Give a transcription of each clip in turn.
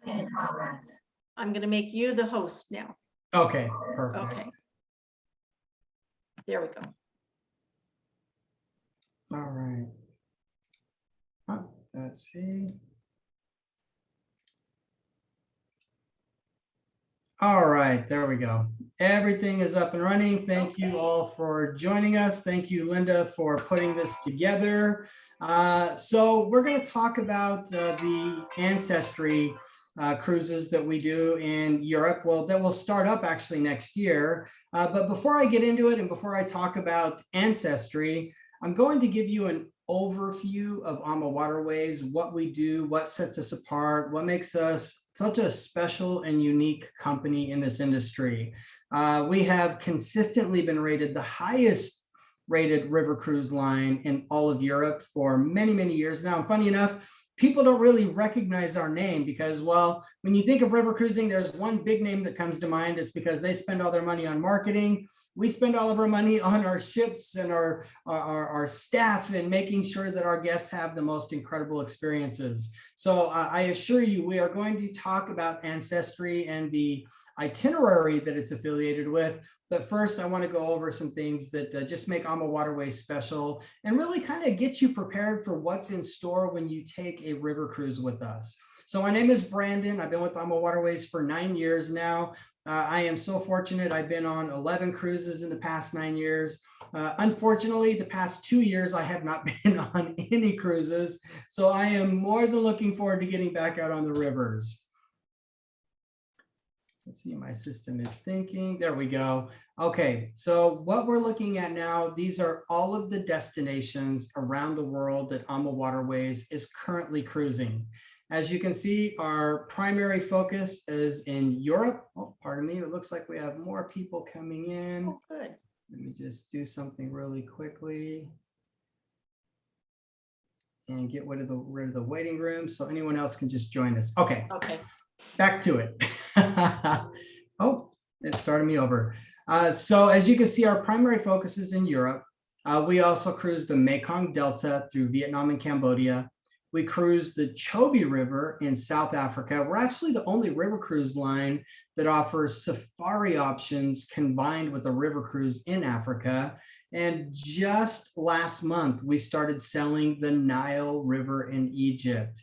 In progress. I'm going to make you the host now. Okay, perfect. Okay. There we go. All right. Let's see. All right, there we go. Everything is up and running. Thank you all for joining us. Thank you, Linda, for putting this together. So we're going to talk about the ancestry cruises that we do in Europe. Well, that will start up actually next year. But before I get into it and before I talk about ancestry, I'm going to give you an overview of AMA Waterways, what we do, what sets us apart, what makes us such a special and unique company in this industry. We have consistently been rated the highest rated river cruise line in all of Europe for many, many years now. And funny enough, people don't really recognize our name because, well, when you think of river cruising, there's one big name that comes to mind. It's because they spend all their money on marketing. We spend all of our money on our ships and our staff and making sure that our guests have the most incredible experiences. So I assure you, we are going to talk about ancestry and the itinerary that it's affiliated with. But first, I want to go over some things that just make AMA Waterways special and really kind of get you prepared for what's in store when you take a river cruise with us. So my name is Brandon. I've been with AMA Waterways for 9 years now. I am so fortunate. I've been on 11 cruises in the past 9 years. Unfortunately, the past 2 years, I have not been on any cruises. So I am more than looking forward to getting back out on the rivers. Let's see, my system is thinking. There we go. Okay, so what we're looking at now, these are all of the destinations around the world that AMA Waterways is currently cruising. As you can see, our primary focus is in Europe. Oh, pardon me, it looks like we have more people coming in. Oh, good. Let me just do something really quickly and get rid of the waiting room so anyone else can just join us. Okay. Okay. Back to it. Oh, it started me over. So as you can see, our primary focus is in Europe. We also cruise the Mekong Delta through Vietnam and Cambodia. We cruise the Chobe River in South Africa. We're actually the only river cruise line that offers safari options combined with a river cruise in Africa. And just last month, we started selling the Nile River in Egypt.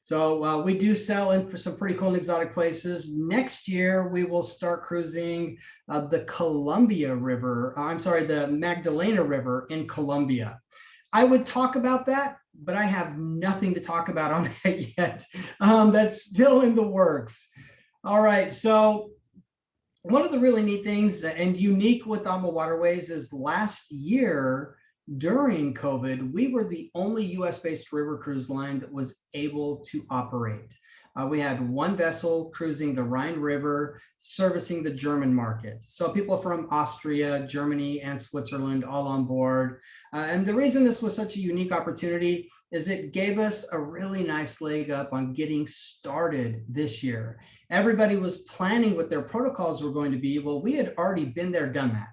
So we do sell in for some pretty cool and exotic places. Next year, we will start cruising the the Magdalena River in Colombia. I would talk about that, but I have nothing to talk about on that yet. That's still in the works. All right, so one of the really neat things and unique with AMA Waterways is last year, during COVID, we were the only US-based river cruise line that was able to operate. We had one vessel cruising the Rhine River, servicing the German market. So people from Austria, Germany, and Switzerland all on board. And the reason this was such a unique opportunity is it gave us a really nice leg up on getting started this year. Everybody was planning what their protocols were going to be. Well, we had already been there, done that.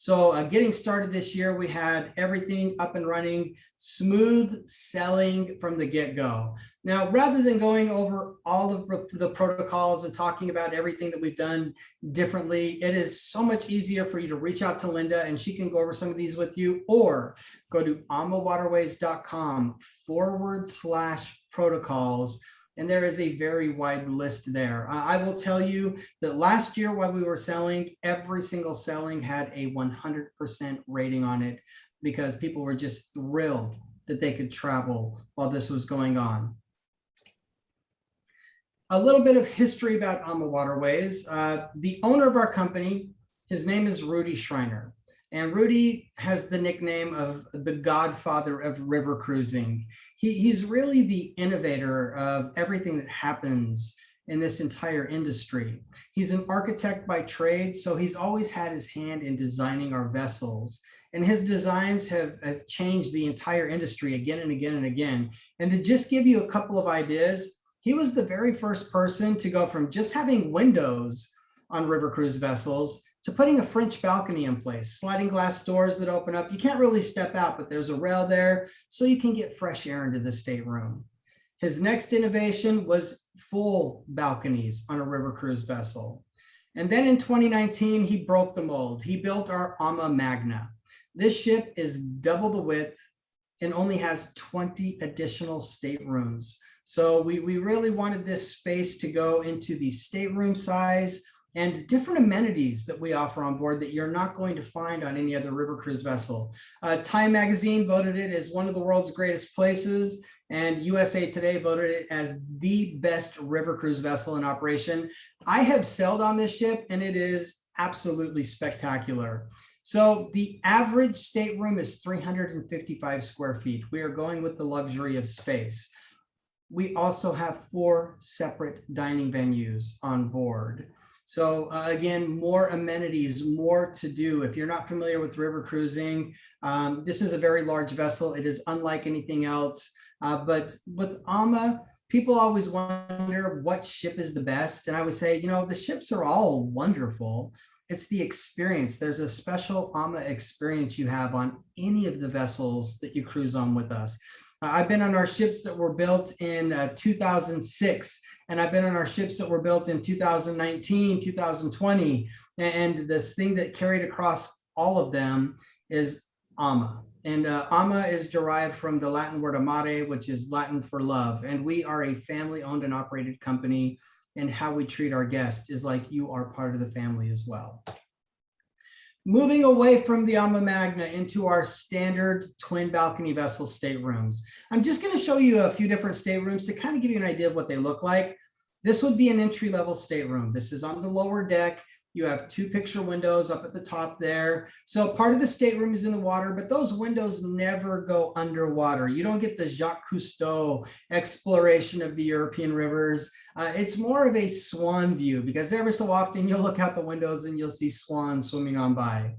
So getting started this year, we had everything up and running, smooth sailing from the get-go. Now, rather than going over all of the protocols and talking about everything that we've done differently, it is so much easier for you to reach out to Linda and she can go over some of these with you, or go to amawaterways.com/protocols. And there is a very wide list there. I will tell you that last year while we were selling, every single sailing had a 100% rating on it because people were just thrilled that they could travel while this was going on. A little bit of history about AMA Waterways. The owner of our company, his name is Rudy Schreiner. And Rudy has the nickname of the godfather of river cruising. He's really the innovator of everything that happens in this entire industry. He's an architect by trade, so he's always had his hand in designing our vessels. And his designs have changed the entire industry again and again and again. And to just give you a couple of ideas, he was the very first person to go from just having windows on river cruise vessels to putting a French balcony in place, sliding glass doors that open up. You can't really step out, but there's a rail there so you can get fresh air into the stateroom. His next innovation was full balconies on a river cruise vessel. And then in 2019, he broke the mold. He built our AMA Magna. This ship is double the width and only has 20 additional staterooms. So we really wanted this space to go into the stateroom size and different amenities that we offer on board that you're not going to find on any other river cruise vessel. Time Magazine voted it as one of the world's greatest places, and USA Today voted it as the best river cruise vessel in operation. I have sailed on this ship, and it is absolutely spectacular. So the average stateroom is 355 square feet. We are going with the luxury of space. We also have 4 separate dining venues on board. So again, more amenities, more to do. If you're not familiar with river cruising, this is a very large vessel. It is unlike anything else. But with AMA, people always wonder what ship is the best. And I would say, the ships are all wonderful. It's the experience. There's a special AMA experience you have on any of the vessels that you cruise on with us. I've been on our ships that were built in 2006, and I've been on our ships that were built in 2019, 2020. And this thing that carried across all of them is AMA. And AMA is derived from the Latin word amare, which is Latin for love. And we are a family-owned and operated company, and how we treat our guests is like you are part of the family as well. Moving away from the AMA Magna into our standard twin balcony vessel staterooms. I'm just going to show you a few different staterooms to kind of give you an idea of what they look like. This would be an entry-level stateroom. This is on the lower deck. You have 2 picture windows up at the top there. So part of the stateroom is in the water, but those windows never go underwater. You don't get the Jacques Cousteau exploration of the European rivers. It's more of a swan view, because every so often you'll look out the windows and you'll see swans swimming on by.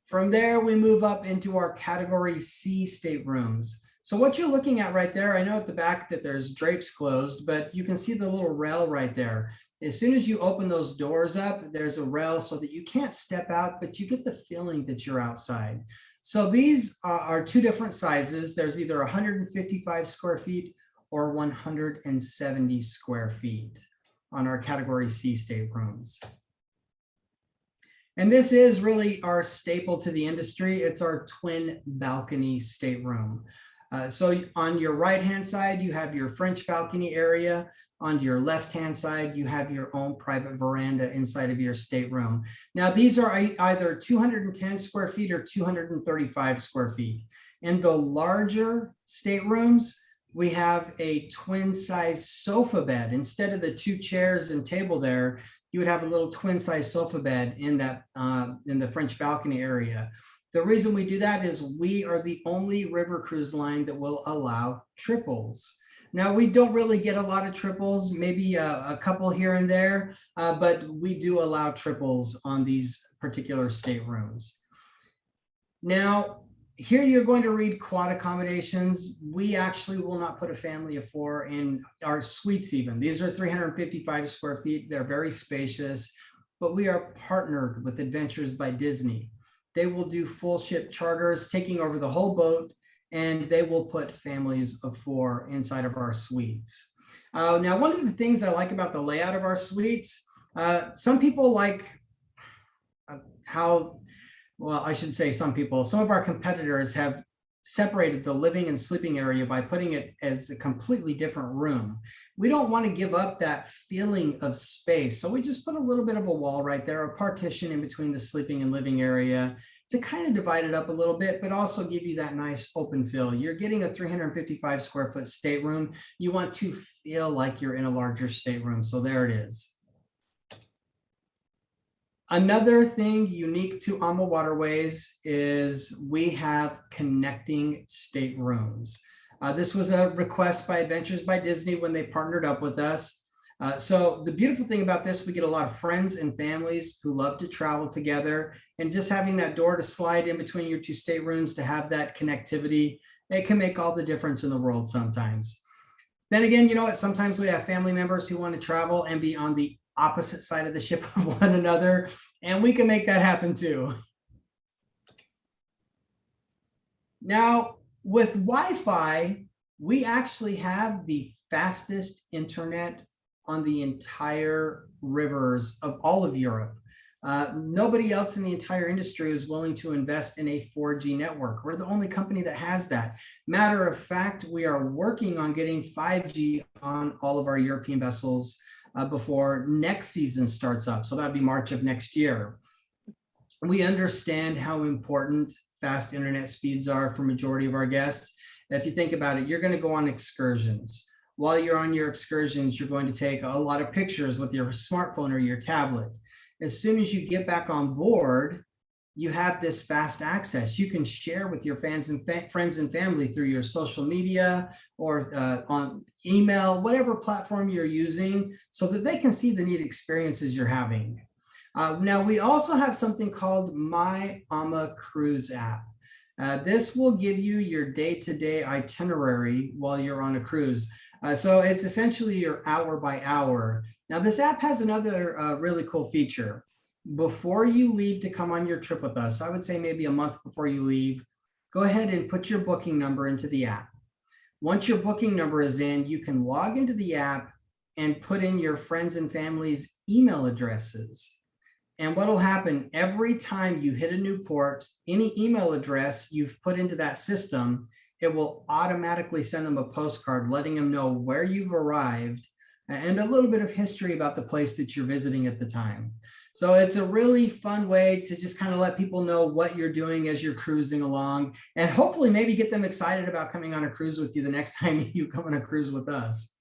From there, we move up into our category C staterooms. So what you're looking at right there, I know at the back that there's drapes closed, but you can see the little rail right there. As soon as you open those doors up, there's a rail so that you can't step out, but you get the feeling that you're outside. So these are 2 different sizes. There's either 155 square feet or 170 square feet on our category C staterooms. And this is really our staple to the industry. It's our twin balcony stateroom. So on your right-hand side, you have your French balcony area. On your left-hand side, you have your own private veranda inside of your stateroom. Now, these are either 210 square feet or 235 square feet. In the larger staterooms, we have a twin-size sofa bed. Instead of the 2 chairs and table there, you would have a little twin-size sofa bed in that in the French balcony area. The reason we do that is we are the only river cruise line that will allow triples. Now, we don't really get a lot of triples, maybe a couple here and there, but we do allow triples on these particular staterooms. Now, here you're going to read quad accommodations. We actually will not put a family of 4 in our suites even. These are 355 square feet. They're very spacious, but we are partnered with Adventures by Disney. They will do full ship charters, taking over the whole boat, and they will put families of 4 inside of our suites. Now, one of the things I like about the layout of our suites, some people like how, well, I should say some people, some of our competitors have separated the living and sleeping area by putting it as a completely different room. We don't want to give up that feeling of space. So we just put a little bit of a wall right there, a partition in between the sleeping and living area to kind of divide it up a little bit, but also give you that nice open feel. You're getting a 355 square foot stateroom. You want to feel like you're in a larger stateroom. So there it is. Another thing unique to AMA Waterways is we have connecting staterooms. This was a request by Adventures by Disney when they partnered up with us. So the beautiful thing about this, we get a lot of friends and families who love to travel together, and just having that door to slide in between your 2 staterooms to have that connectivity, it can make all the difference in the world sometimes. Then again, you know what? Sometimes we have family members who want to travel and be on the opposite side of the ship of one another, and we can make that happen too. Now, with Wi-Fi, We actually have the fastest internet on the entire rivers of all of Europe. Nobody else in the entire industry is willing to invest in a 4G network. We're the only company that has that. Matter of fact, we are working on getting 5G on all of our European vessels before next season starts up. So that'd be March of next year. We understand how important fast internet speeds are for majority of our guests. If you think about it, you're going to go on excursions. While you're on your excursions, you're going to take a lot of pictures with your smartphone or your tablet. As soon as you get back on board, you have this fast access. You can share with your fans and friends and family through your social media or on email, whatever platform you're using, so that they can see the neat experiences you're having. Now, we also have something called My AMA Cruise app. This will give you your day-to-day itinerary while you're on a cruise. So it's essentially your hour by hour. Now, this app has another really cool feature. Before you leave to come on your trip with us, I would say maybe a month before you leave, go ahead and put your booking number into the app. Once your booking number is in, you can log into the app and put in your friends and family's email addresses. And what will happen every time you hit a new port, any email address you've put into that system, it will automatically send them a postcard letting them know where you've arrived and a little bit of history about the place that you're visiting at the time. So it's a really fun way to just kind of let people know what you're doing as you're cruising along, and hopefully maybe get them excited about coming on a cruise with you the next time you come on a cruise with us.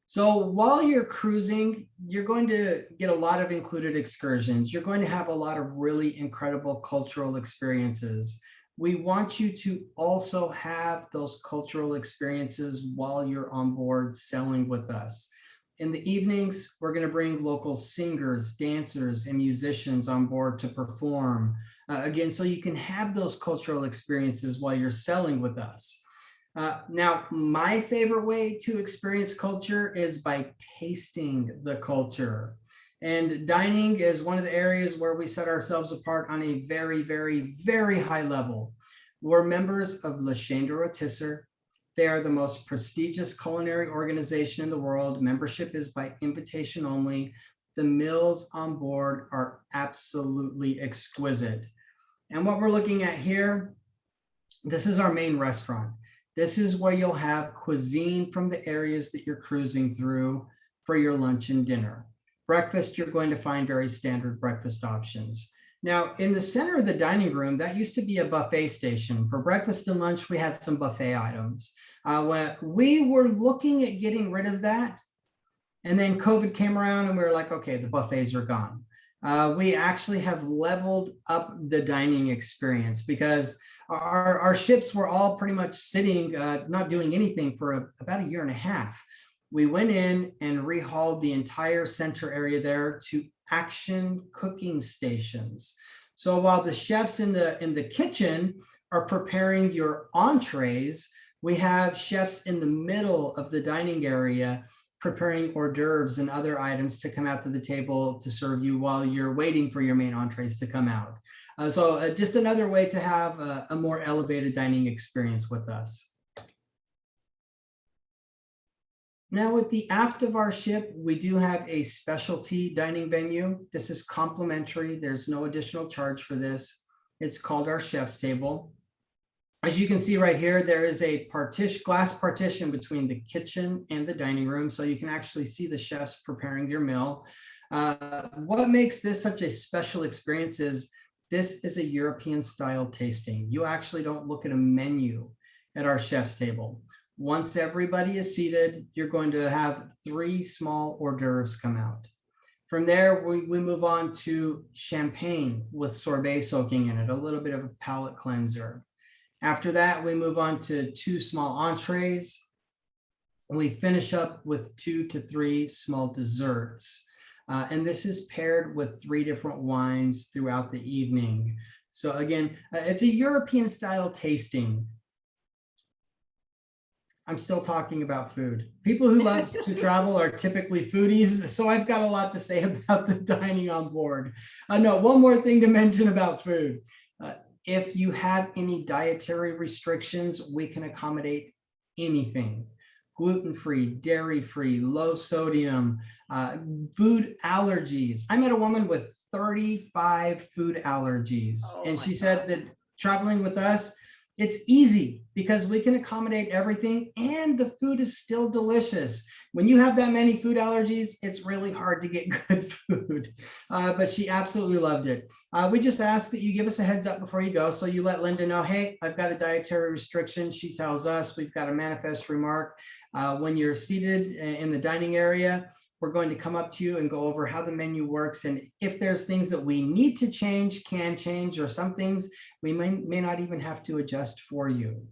So while you're cruising, you're going to get a lot of included excursions. You're going to have a lot of really incredible cultural experiences. We want you to also have those cultural experiences while you're on board sailing with us. In the evenings, we're going to bring local singers, dancers, and musicians on board to perform. Again, so you can have those cultural experiences while you're sailing with us. Now, my favorite way to experience culture is by tasting the culture. And dining is one of the areas where we set ourselves apart on a very, very, very high level. We're members of Le Chain de Rôtisseur. They are the most prestigious culinary organization in the world. Membership is by invitation only. The meals on board are absolutely exquisite. And what we're looking at here, this is our main restaurant. This is where you'll have cuisine from the areas that you're cruising through for your lunch and dinner. Breakfast, you're going to find very standard breakfast options. Now, in the center of the dining room, that used to be a buffet station. For breakfast and lunch, we had some buffet items. When we were looking at getting rid of that, and then COVID came around and we were like, okay, the buffets are gone. We actually have leveled up the dining experience because our ships were all pretty much sitting, not doing anything for about a year and a half. We went in and rehauled the entire center area there to action cooking stations. So while the chefs in the kitchen are preparing your entrees, we have chefs in the middle of the dining area preparing hors d'oeuvres and other items to come out to the table to serve you while you're waiting for your main entrees to come out. So just another way to have a more elevated dining experience with us. Now, with the aft of our ship, we do have a specialty dining venue. This is complimentary. There's no additional charge for this. It's called our chef's table. As you can see right here, there is a glass partition between the kitchen and the dining room, so you can actually see the chefs preparing your meal. What makes this such a special experience is this is a European style tasting. You actually don't look at a menu at our chef's table. Once everybody is seated, you're going to have 3 small hors d'oeuvres come out. From there, we move on to champagne with sorbet soaking in it, a little bit of a palate cleanser. After that, we move on to 2 small entrees. We finish up with 2 to 3 small desserts. And this is paired with 3 different wines throughout the evening. So again, it's a European style tasting. I'm still talking about food. People who love to travel are typically foodies, so I've got a lot to say about the dining on board. No, one more thing to mention about food. If you have any dietary restrictions, we can accommodate anything. Gluten-free, dairy-free, low sodium, food allergies. I met a woman with 35 food allergies, Oh and my she said God. that traveling with us, it's easy because we can accommodate everything and the food is still delicious. When you have that many food allergies, it's really hard to get good food, but she absolutely loved it. We just ask that you give us a heads up before you go. So you let Linda know, hey, I've got a dietary restriction. She tells us we've got a manifest remark. When you're seated in the dining area, we're going to come up to you and go over how the menu works. And if there's things that we need to change, can change, or some things we may not even have to adjust for you.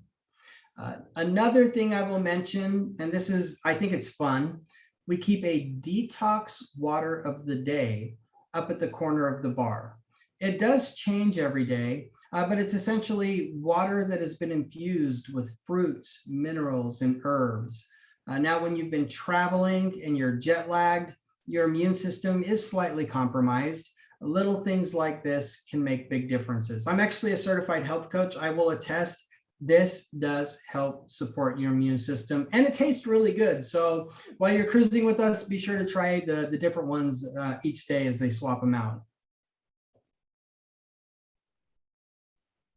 Another thing I will mention, and this is, I think it's fun, we keep a detox water of the day up at the corner of the bar. It does change every day, but it's essentially water that has been infused with fruits, minerals, and herbs. Now, when you've been traveling and you're jet lagged, your immune system is slightly compromised. Little things like this can make big differences. I'm actually a certified health coach. I will attest this does help support your immune system, and it tastes really good. So while you're cruising with us, be sure to try the different ones each day as they swap them out.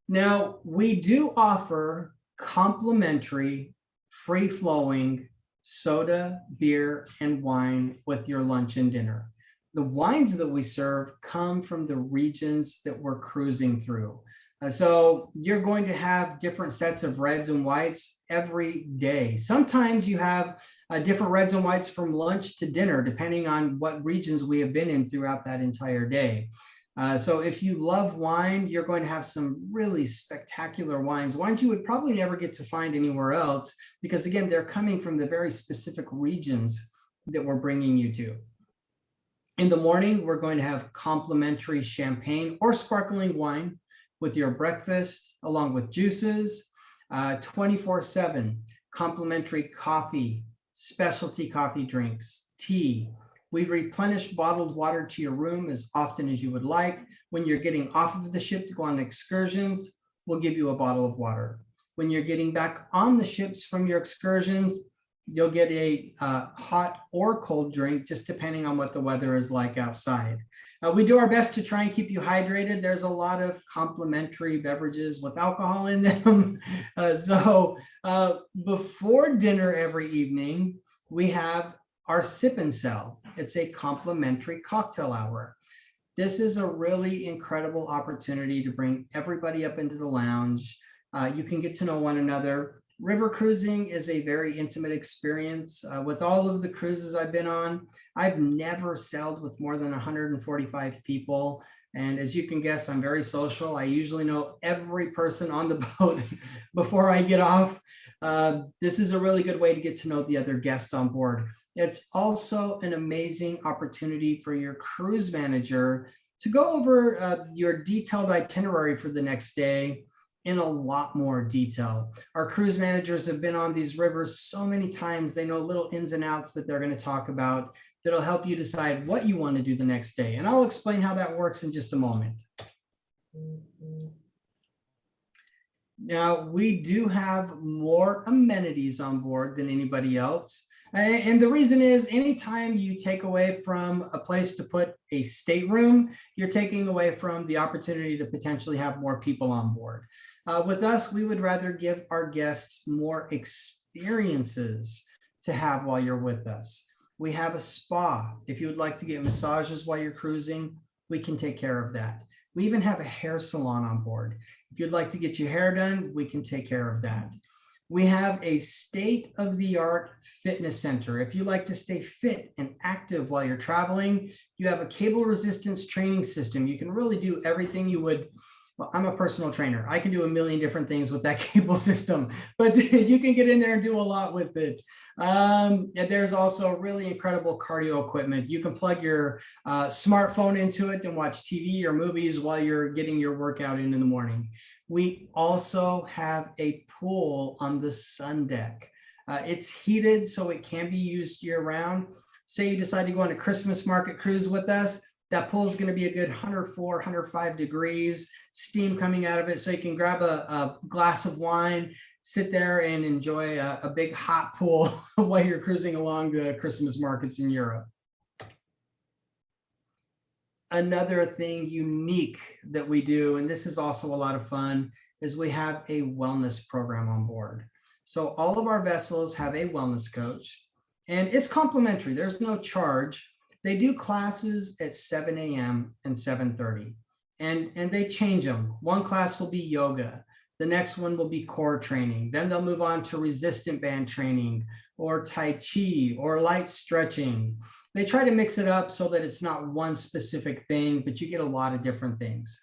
Now, we do offer complimentary, free-flowing soda, beer, and wine with your lunch and dinner. The wines that we serve come from the regions that we're cruising through. So you're going to have different sets of reds and whites every day. Sometimes you have different reds and whites from lunch to dinner, depending on what regions we have been in throughout that entire day. So if you love wine, you're going to have some really spectacular wines you would probably never get to find anywhere else, because again, they're coming from the very specific regions that we're bringing you to. In the morning, we're going to have complimentary champagne or sparkling wine with your breakfast, along with juices, 24/7, complimentary coffee, specialty coffee drinks, tea. We replenish bottled water to your room as often as you would like. When you're getting off of the ship to go on excursions, we'll give you a bottle of water. When you're getting back on the ships from your excursions, you'll get a hot or cold drink, just depending on what the weather is like outside. We do our best to try and keep you hydrated. There's a lot of complimentary beverages with alcohol in them. Before dinner every evening, we have our sip and sell. It's a complimentary cocktail hour. This is a really incredible opportunity to bring everybody up into the lounge. You can get to know one another. River cruising is a very intimate experience. With all of the cruises I've been on, I've never sailed with more than 145 people. And as you can guess, I'm very social. I usually know every person on the boat before I get off. This is a really good way to get to know the other guests on board. It's also an amazing opportunity for your cruise manager to go over your detailed itinerary for the next day in a lot more detail. Our cruise managers have been on these rivers so many times, they know little ins and outs that they're going to talk about that'll help you decide what you want to do the next day. And I'll explain how that works in just a moment. Now, we do have more amenities on board than anybody else. And the reason is, anytime you take away from a place to put a stateroom, you're taking away from the opportunity to potentially have more people on board. With us, we would rather give our guests more experiences to have while you're with us. We have a spa. If you would like to get massages while you're cruising, we can take care of that. We even have a hair salon on board. If you'd like to get your hair done, we can take care of that. We have a state-of-the-art fitness center. If you like to stay fit and active while you're traveling, you have a cable resistance training system. You can really do everything you would. Well, I'm a personal trainer. I can do a million different things with that cable system, but you can get in there and do a lot with it. And there's also really incredible cardio equipment. You can plug your smartphone into it and watch TV or movies while you're getting your workout in the morning. We also have a pool on the sun deck. It's heated, so it can be used year round. Say you decide to go on a Christmas market cruise with us, That pool is going to be a good 104, 105 degrees, steam coming out of it. So you can grab a glass of wine, sit there and enjoy a big hot pool while you're cruising along the Christmas markets in Europe. Another thing unique that we do, and this is also a lot of fun, is we have a wellness program on board. So all of our vessels have a wellness coach, and it's complimentary. There's no charge. They do classes at 7 a.m. and 7:30, and they change them. One class will be yoga. The next one will be core training. Then they'll move on to resistant band training or Tai Chi or light stretching. They try to mix it up so that it's not one specific thing, but you get a lot of different things.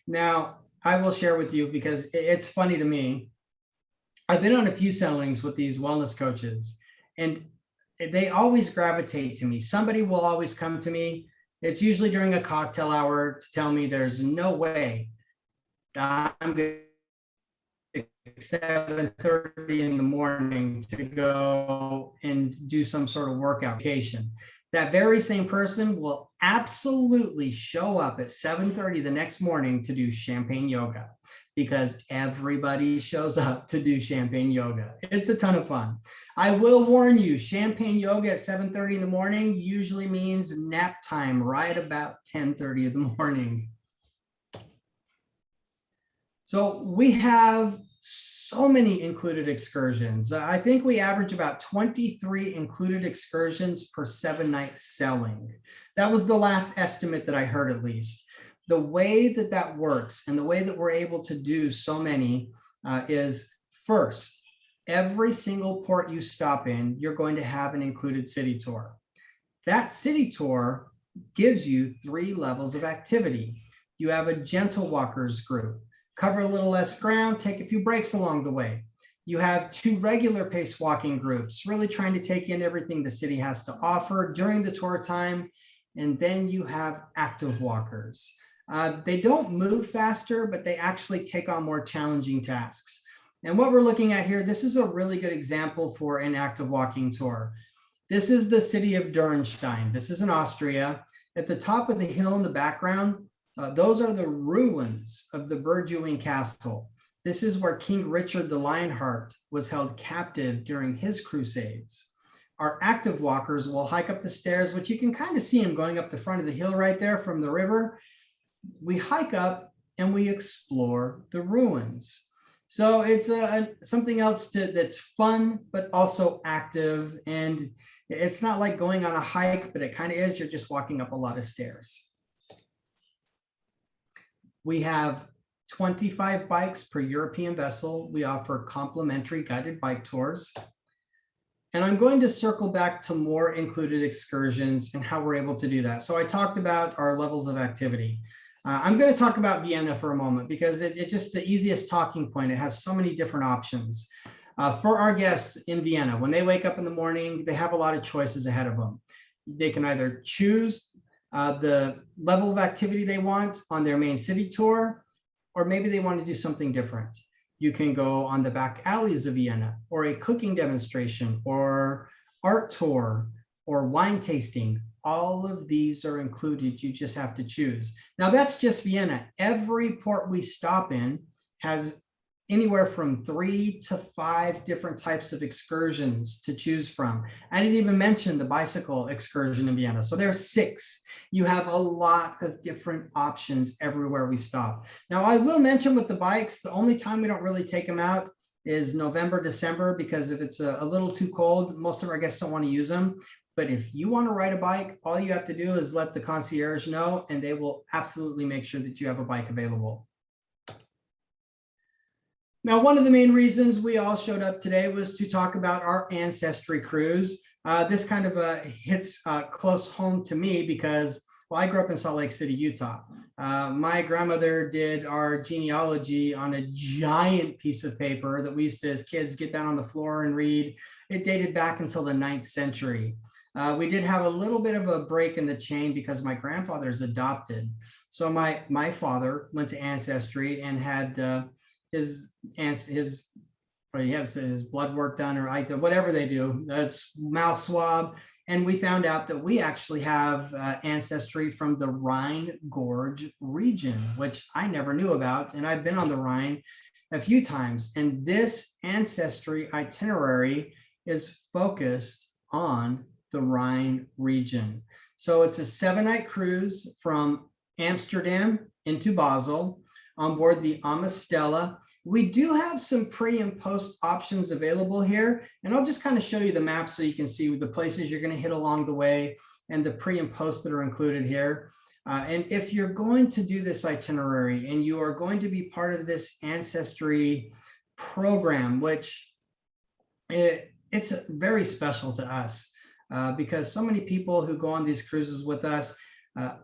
Now, I will share with you because it's funny to me. I've been on a few sailings with these wellness coaches, and they always gravitate to me. Somebody will always come to me. It's usually during a cocktail hour to tell me there's no way I'm good 7:30 in the morning to go and do some sort of workout. That very same person will absolutely show up at 7:30 the next morning to do champagne yoga, because everybody shows up to do champagne yoga. It's a ton of fun. I will warn you, champagne yoga at 7:30 in the morning usually means nap time right about 10:30 in the morning. So we have so many included excursions. I think we average about 23 included excursions per 7-night sailing. That was the last estimate that I heard, at least. The way that that works and the way that we're able to do so many is, first, every single port you stop in, you're going to have an included city tour. That city tour gives you 3 levels of activity. You have a gentle walkers group. Cover a little less ground, take a few breaks along the way. You have 2 regular pace walking groups, really trying to take in everything the city has to offer during the tour time. And then you have active walkers. They don't move faster, but they actually take on more challenging tasks. And what we're looking at here, this is a really good example for an active walking tour. This is the city of Dürnstein. This is in Austria. At the top of the hill in the background, those are the ruins of the Burjuing castle. This is where King Richard the Lionheart was held captive during his crusades. Our active walkers will hike up the stairs, which you can kind of see them going up the front of the hill right there from the river. We hike up and we explore the ruins. So it's something else that's fun, but also active. And it's not like going on a hike, but it kind of is. You're just walking up a lot of stairs. We have 25 bikes per European vessel. We offer complimentary guided bike tours. And I'm going to circle back to more included excursions and how we're able to do that. So I talked about our levels of activity. I'm going to talk about Vienna for a moment because it's just the easiest talking point. It has so many different options. For our guests in Vienna, when they wake up in the morning, they have a lot of choices ahead of them. They can either choose the level of activity they want on their main city tour, or maybe they want to do something different. You can go on the back alleys of Vienna, or a cooking demonstration, or art tour, or wine tasting. All of these are included. You just have to choose. Now that's just Vienna. Every port we stop in has anywhere from 3 to 5 different types of excursions to choose from. I didn't even mention the bicycle excursion in Vienna. So there are 6. You have a lot of different options everywhere we stop. Now I will mention with the bikes, the only time we don't really take them out is November, December, because if it's a little too cold, most of our guests don't want to use them. But if you want to ride a bike, all you have to do is let the concierge know, and they will absolutely make sure that you have a bike available. Now, one of the main reasons we all showed up today was to talk about our ancestry cruise. This kind of hits close home to me because, well, I grew up in Salt Lake City, Utah. My grandmother did our genealogy on a giant piece of paper that we used to, as kids, get down on the floor and read. It dated back until the 9th century. We did have a little bit of a break in the chain because my grandfather's adopted. So my father went to Ancestry and had his blood work done, or whatever they do. That's mouth swab. And we found out that we actually have ancestry from the Rhine Gorge region, which I never knew about. And I've been on the Rhine a few times. And this ancestry itinerary is focused on the Rhine region. So it's a 7-night cruise from Amsterdam into Basel on board the AMA. We do have some pre and post options available here, and I'll just kind of show you the map so you can see the places you're going to hit along the way and the pre and post that are included here. And if you're going to do this itinerary and you are going to be part of this ancestry program, which it's very special to us because so many people who go on these cruises with us,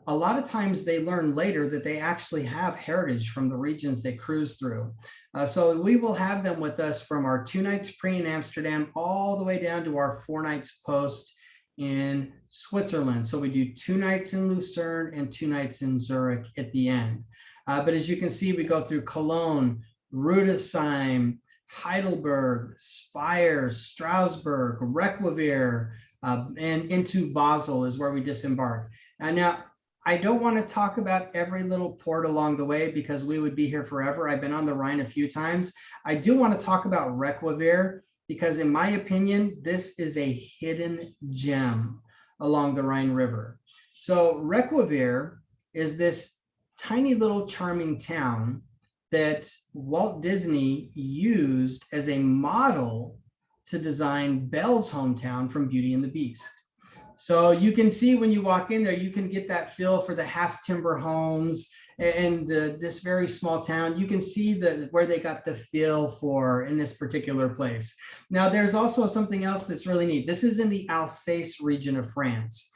a lot of times they learn later that they actually have heritage from the regions they cruise through. So we will have them with us from our 2 nights pre in Amsterdam all the way down to our 4 nights post in Switzerland. So we do 2 nights in Lucerne and 2 nights in Zurich at the end. But as you can see, we go through Cologne, Rudesheim, Heidelberg, Speyer, Strasbourg, Requavier, and into Basel is where we disembark. And now, I don't want to talk about every little port along the way because we would be here forever. I've been on the Rhine a few times. I do want to talk about Requavier because in my opinion, this is a hidden gem along the Rhine River. So Requavier is this tiny little charming town that Walt Disney used as a model to design Belle's hometown from Beauty and the Beast. So you can see when you walk in there, you can get that feel for the half timber homes and this very small town. You can see where they got the feel for in this particular place. Now, there's also something else that's really neat. This is in the Alsace region of France.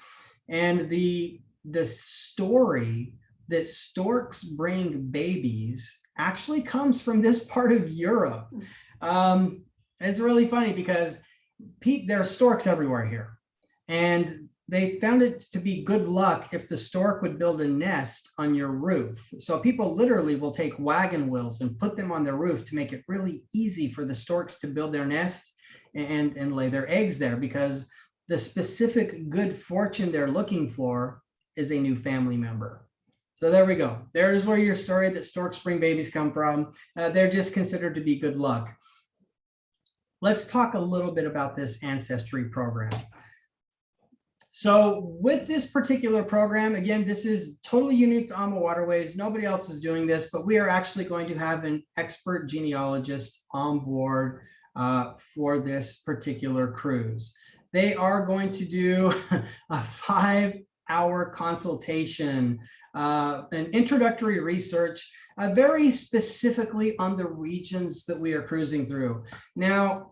And the story that storks bring babies actually comes from this part of Europe. It's really funny because there are storks everywhere here. And they found it to be good luck if the stork would build a nest on your roof. So people literally will take wagon wheels and put them on their roof to make it really easy for the storks to build their nest and lay their eggs there, because the specific good fortune they're looking for is a new family member. So there we go. There's where your story that storks bring babies come from. They're just considered to be good luck. Let's talk a little bit about this ancestry program. So with this particular program, again, this is totally unique to AMA Waterways. Nobody else is doing this, but we are actually going to have an expert genealogist on board for this particular cruise. They are going to do a 5-hour consultation, an introductory research, very specifically on the regions that we are cruising through. Now,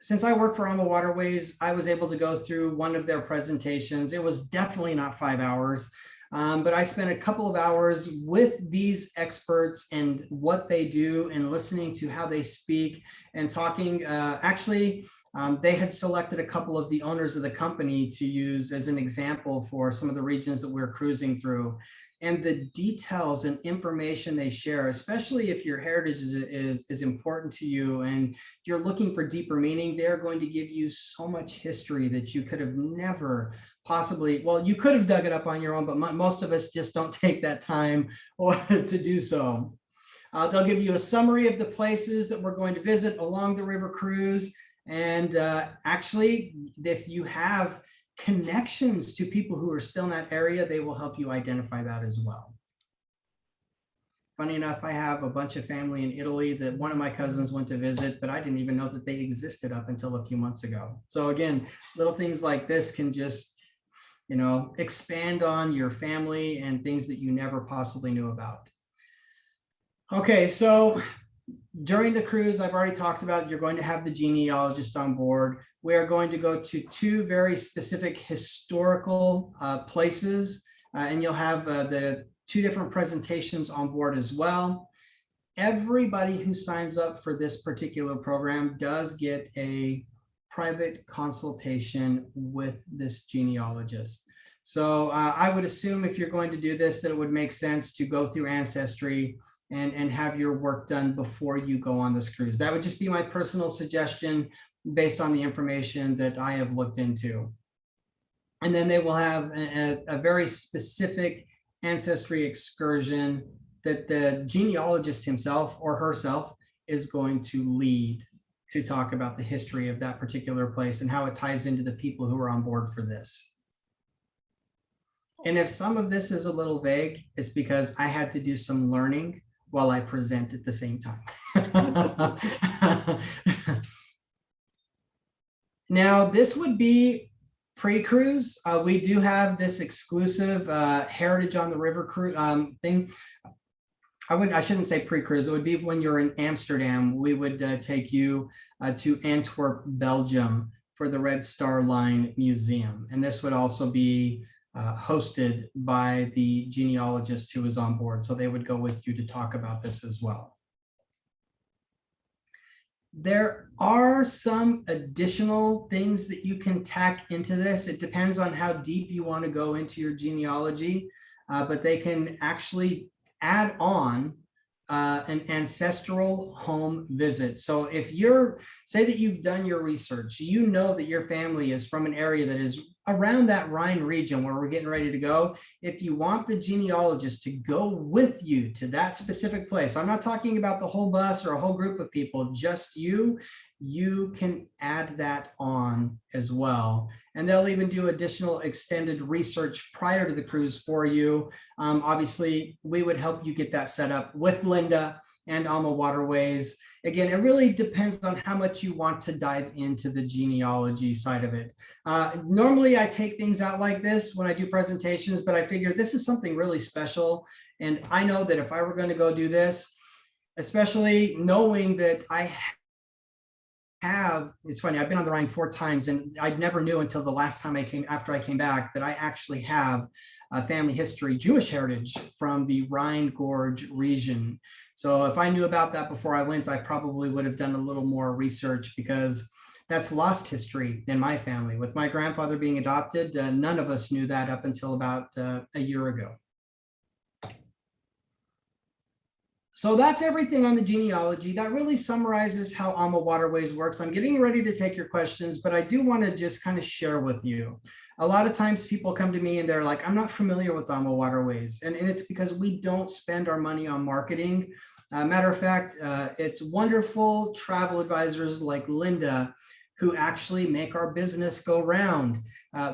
since I work for AMA Waterways, I was able to go through one of their presentations. It was definitely not 5 hours, but I spent a couple of hours with these experts and what they do and listening to how they speak and talking. They had selected a couple of the owners of the company to use as an example for some of the regions that we're cruising through. And the details and information they share, especially if your heritage is important to you and you're looking for deeper meaning, they're going to give you so much history that you could have never possibly, well, you could have dug it up on your own, but most of us just don't take that time or to do so. They'll give you a summary of the places that we're going to visit along the river cruise. And actually, if you have connections to people who are still in that area, they will help you identify that as well. Funny enough, I have a bunch of family in Italy that one of my cousins went to visit, but I didn't even know that they existed up until a few months ago. So again, little things like this can just, you know, expand on your family and things that you never possibly knew about. Okay, so during the cruise, I've already talked about, you're going to have the genealogist on board. We are going to go to 2 very specific historical places, and you'll have the 2 different presentations on board as well. Everybody who signs up for this particular program does get a private consultation with this genealogist. So I would assume if you're going to do this, that it would make sense to go through Ancestry and have your work done before you go on this cruise. That would just be my personal suggestion based on the information that I have looked into. And then they will have a very specific ancestry excursion that the genealogist himself or herself is going to lead, to talk about the history of that particular place and how it ties into the people who are on board for this. And if some of this is a little vague, it's because I had to do some learning while I present at the same time. Now, this would be pre-cruise. We do have this exclusive Heritage on the River cruise thing. I shouldn't say pre-cruise. It would be when you're in Amsterdam. We would take you to Antwerp, Belgium for the Red Star Line Museum. And this would also be hosted by the genealogist who was on board. So they would go with you to talk about this as well. There are some additional things that you can tack into this. It depends on how deep you want to go into your genealogy, but they can actually add on an ancestral home visit. So if say that you've done your research, you know that your family is from an area that is around that Rhine region where we're getting ready to go. If you want the genealogist to go with you to that specific place, I'm not talking about the whole bus or a whole group of people, just you can add that on as well. And they'll even do additional extended research prior to the cruise for you. Obviously, we would help you get that set up with Linda and AMA Waterways. Again, it really depends on how much you want to dive into the genealogy side of it. Normally, I take things out like this when I do presentations, but I figure this is something really special. And I know that if I were going to go do this, especially knowing that it's funny, I've been on the Rhine 4 times, and I never knew until the last time after I came back, that I actually have a family history, Jewish heritage from the Rhine Gorge region. So if I knew about that before I went, I probably would have done a little more research, because that's lost history in my family. With my grandfather being adopted, none of us knew that up until about a year ago. So that's everything on the genealogy. That really summarizes how AMA Waterways works. I'm getting ready to take your questions, but I do want to just kind of share with you. A lot of times people come to me and they're like, I'm not familiar with AMA Waterways. And it's because we don't spend our money on marketing. Matter of fact, it's wonderful travel advisors like Linda who actually make our business go round.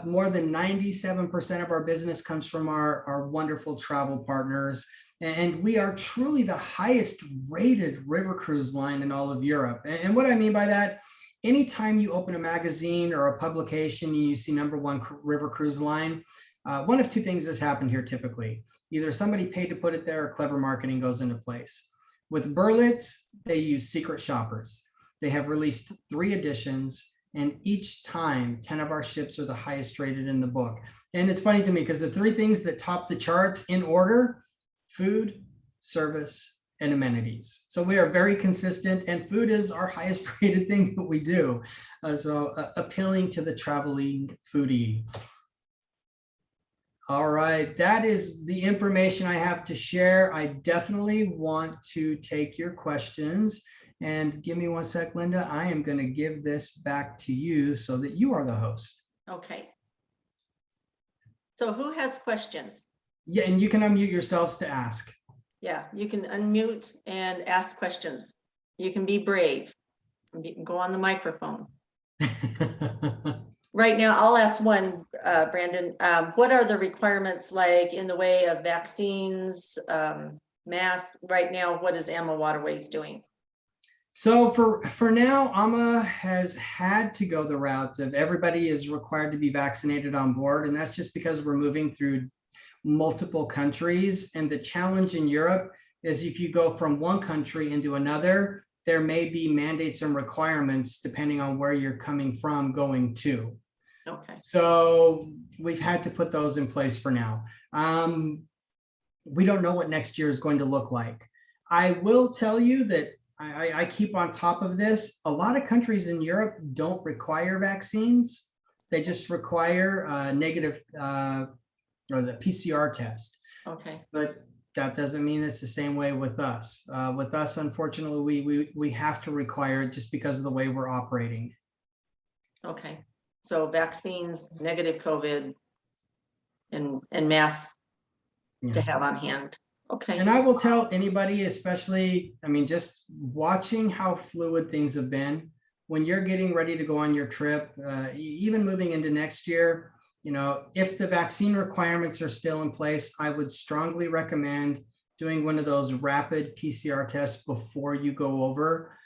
More than 97% of our business comes from our wonderful travel partners. And we are truly the highest rated river cruise line in all of Europe. And what I mean by that, anytime you open a magazine or a publication and you see #1 river cruise line, one of two things has happened here typically. Either somebody paid to put it there or clever marketing goes into place. With Berlitz, they use secret shoppers. They have released 3 editions, and each time 10 of our ships are the highest rated in the book. And it's funny to me because the 3 things that top the charts in order: food, service, and amenities. So we are very consistent, and food is our highest rated thing that we do. Appealing to the traveling foodie. All right, that is the information I have to share. I definitely want to take your questions. And give me 1 sec, Linda. I am going to give this back to you so that you are the host. Okay. So who has questions? Yeah, and you can unmute yourselves to ask. Yeah, you can unmute and ask questions. You can be brave. You can go on the microphone. Right now, I'll ask one, Brandon. What are the requirements like in the way of vaccines, masks? Right now, what is AMA Waterways doing? So for now, AMA has had to go the route of everybody is required to be vaccinated on board. And that's just because we're moving through multiple countries. And the challenge in Europe is if you go from one country into another, there may be mandates and requirements depending on where you're coming from going to. Okay. So we've had to put those in place for now. We don't know what next year is going to look like. I will tell you that I keep on top of this. A lot of countries in Europe don't require vaccines. They just require a negative PCR test. Okay. But that doesn't mean it's the same way with us. With us, unfortunately, we have to require it just because of the way we're operating. Okay. So vaccines, negative COVID, and masks to Yeah. have on hand. Okay. And I will tell anybody, especially, I mean, just watching how fluid things have been when you're getting ready to go on your trip, even moving into next year, you know, if the vaccine requirements are still in place, I would strongly recommend doing one of those rapid PCR tests before you go over.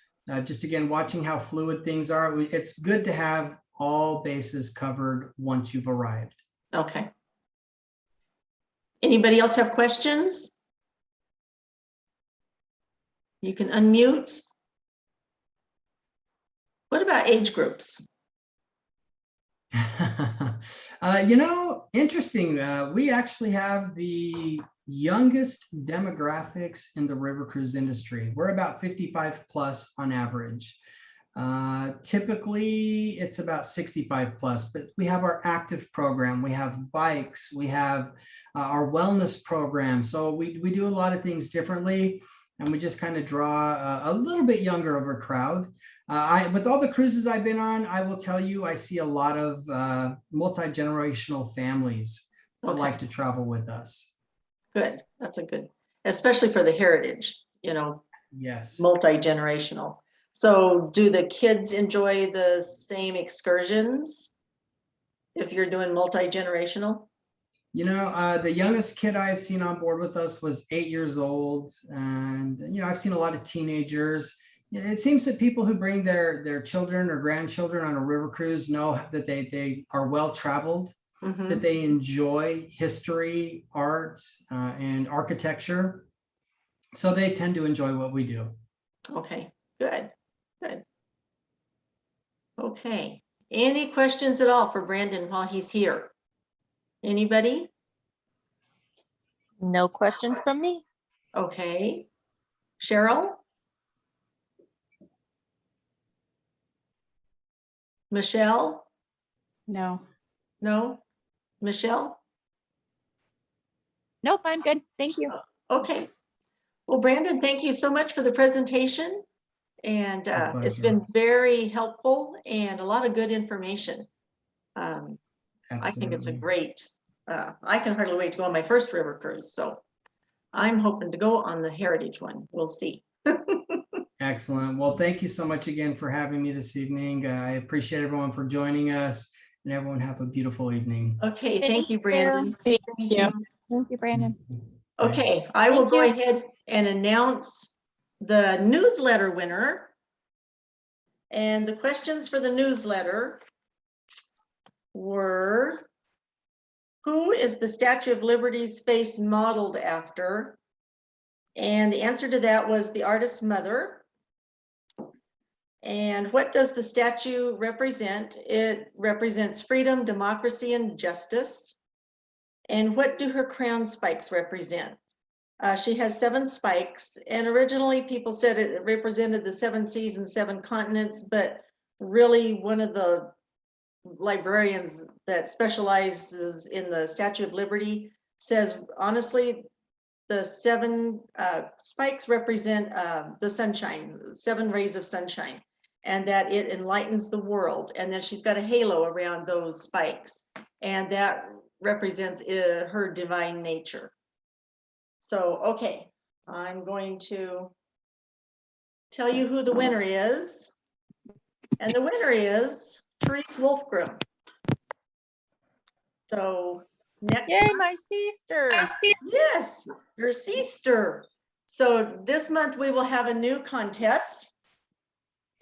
Just again, watching how fluid things are. It's good to have all bases covered once you've arrived. Okay. Anybody else have questions? You can unmute. What about age groups? You know, interesting. We actually have the youngest demographics in the river cruise industry. We're about 55 plus on average. Typically, it's about 65 plus, but we have our active program, we have bikes, we have our wellness program. So we do a lot of things differently, and we just kind of draw a little bit younger of a crowd. With all the cruises I've been on, I will tell you, I see a lot of multi-generational families that like to travel with us. Good. That's a good, especially for the heritage, you know. Yes. Multi-generational. So do the kids enjoy the same excursions if you're doing multi-generational? You know, the youngest kid I've seen on board with us was 8 years old. And, you know, I've seen a lot of teenagers. It seems that people who bring their children or grandchildren on a river cruise know that they are well-traveled, that they enjoy history, art, and architecture. So they tend to enjoy what we do. Okay, good, good. Okay, any questions at all for Brandon while he's here? Anybody? No questions from me. Okay. Cheryl? Michelle? No. No? Michelle? Nope, I'm good. Thank you. Okay. Well, Brandon, thank you so much for the presentation. And it's been very helpful and a lot of good information. I think it's a great, I can hardly wait to go on my first river cruise. So I'm hoping to go on the heritage one. We'll see. Excellent. Well, thank you so much again for having me this evening. I appreciate everyone for joining us, and everyone have a beautiful evening. Okay, thank you, Brandon. Thank you. Thank you, Brandon. Okay, I will go ahead and announce the newsletter winner. And the questions for the newsletter were, who is the Statue of Liberty's face modeled after? And the answer to that was the artist's mother. And what does the statue represent? It represents freedom, democracy, and justice. And what do her crown spikes represent? She has 7 spikes, and originally people said it represented the 7 seas and 7 continents, but really one of the librarians that specializes in the Statue of Liberty says, honestly, the 7 spikes represent the sunshine, 7 rays of sunshine, and that it enlightens the world. And then she's got a halo around those spikes, and that represents her divine nature. So, okay, I'm going to tell you who the winner is. And the winner is Therese Wolfgram. So next. Yay, my sister. Yes, your sister. So this month we will have a new contest.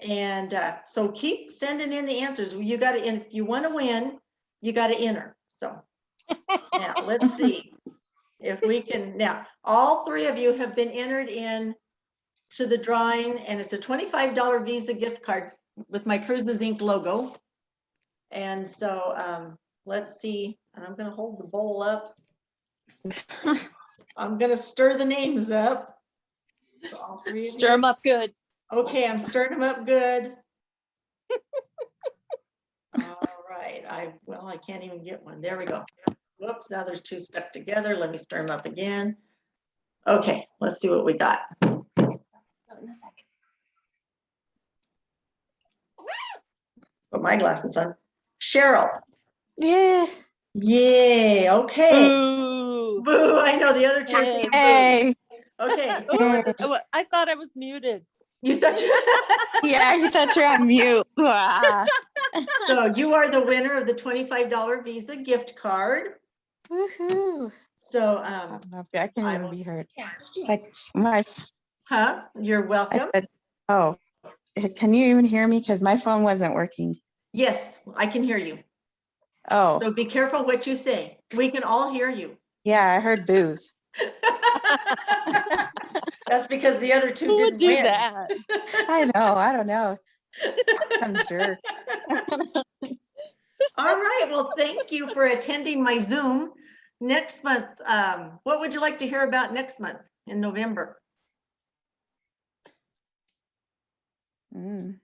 And so keep sending in the answers. You got to, if you want to win, you got to enter. So now let's see if we can. Now, all 3 of you have been entered in to the drawing, and it's a $25 Visa gift card with my Cruises Inc. logo. And so let's see, and I'm going to hold the bowl up. I'm going to stir the names up. So all 3 of Stir them up good. Okay, I'm stirring them up good. All right, I can't even get one. There we go. Whoops, now there's 2 stuck together. Let me stir them up again. Okay, let's see what we got. Put my glasses on. Cheryl. Yeah. Yay, okay. Ooh. Boo, I know the other two saying boo. Hey. Okay. Ooh, I thought I was muted. You said Yeah, you thought you're on mute. Wow. so you are the winner of the $25 Visa gift card. Woohoo. So I don't know if I can I even will- be heard. It's like my, you're I welcome. said, oh, can you even hear me? Because my phone wasn't working. Yes, I can hear you. Oh, So be careful what you say. We can all hear you. yeah, I heard booze. That's because the other two Who would didn't do win. that? I know. I don't know. Some jerk. All right. Well, thank you for attending my Zoom. Next month, what would you like to hear about next month in November? Mm.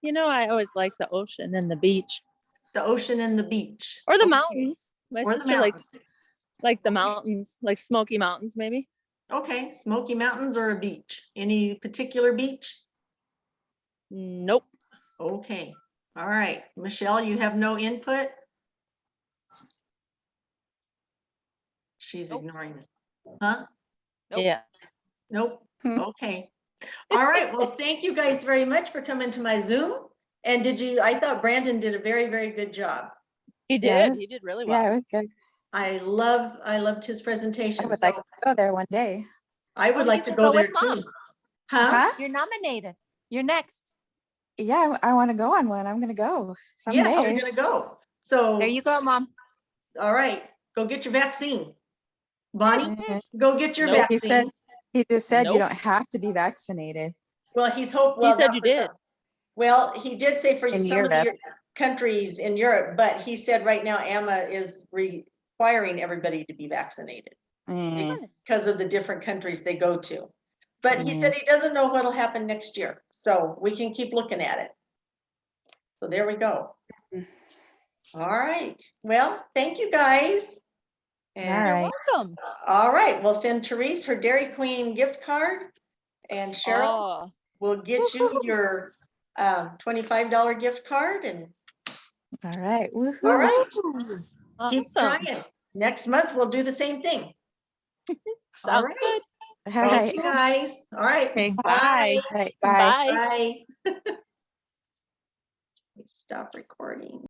You know, I always like the ocean and the beach The ocean and the beach. or the Okay. mountains. My Or the sister likes mountains. like the mountains, like Smoky Mountains, maybe. Okay, Smoky Mountains or a beach? Any particular beach? Nope. Okay. All right. Michelle, you have no input? She's Nope. ignoring us. Huh? Nope. Yeah. Nope. Okay. All right. Well, thank you guys very much for coming to my Zoom. And I thought Brandon did a very, very good job. He did. Yeah, it was- He did really well. Yeah, it was good. I loved his I presentation. would So like to go there one day. I would Oh, like you to can go go there with Mom. too. Huh? Huh? You're nominated. You're next. Yeah, I want to go on one. I'm going to go someday. Yes, you're gonna go. So, There you go, Mom. all right, go get your vaccine. Bonnie, Eh, go get your Nope. He said, vaccine. he just said you Nope. don't have to be vaccinated Well, He said not you for did. some. Well, he did say for in some of Europe. the countries in Europe, but he said right now AMA is requiring everybody to be vaccinated Eh, because of the different countries they go to. But he Mm. said he doesn't know what'll happen next year, so we can keep looking at it. So there we go. All right. Well, thank you guys. All And You're right. welcome. all right, we'll send Therese her Dairy Queen gift card, and Cheryl Oh, will get you your $25 gift card. And All right. all Woohoo. right, keep awesome. trying. Next month we'll do the same thing. All Sounds right. good. All Thank right. you guys. All right. Okay, Bye. All right. Bye. Bye. Bye. Stop recording.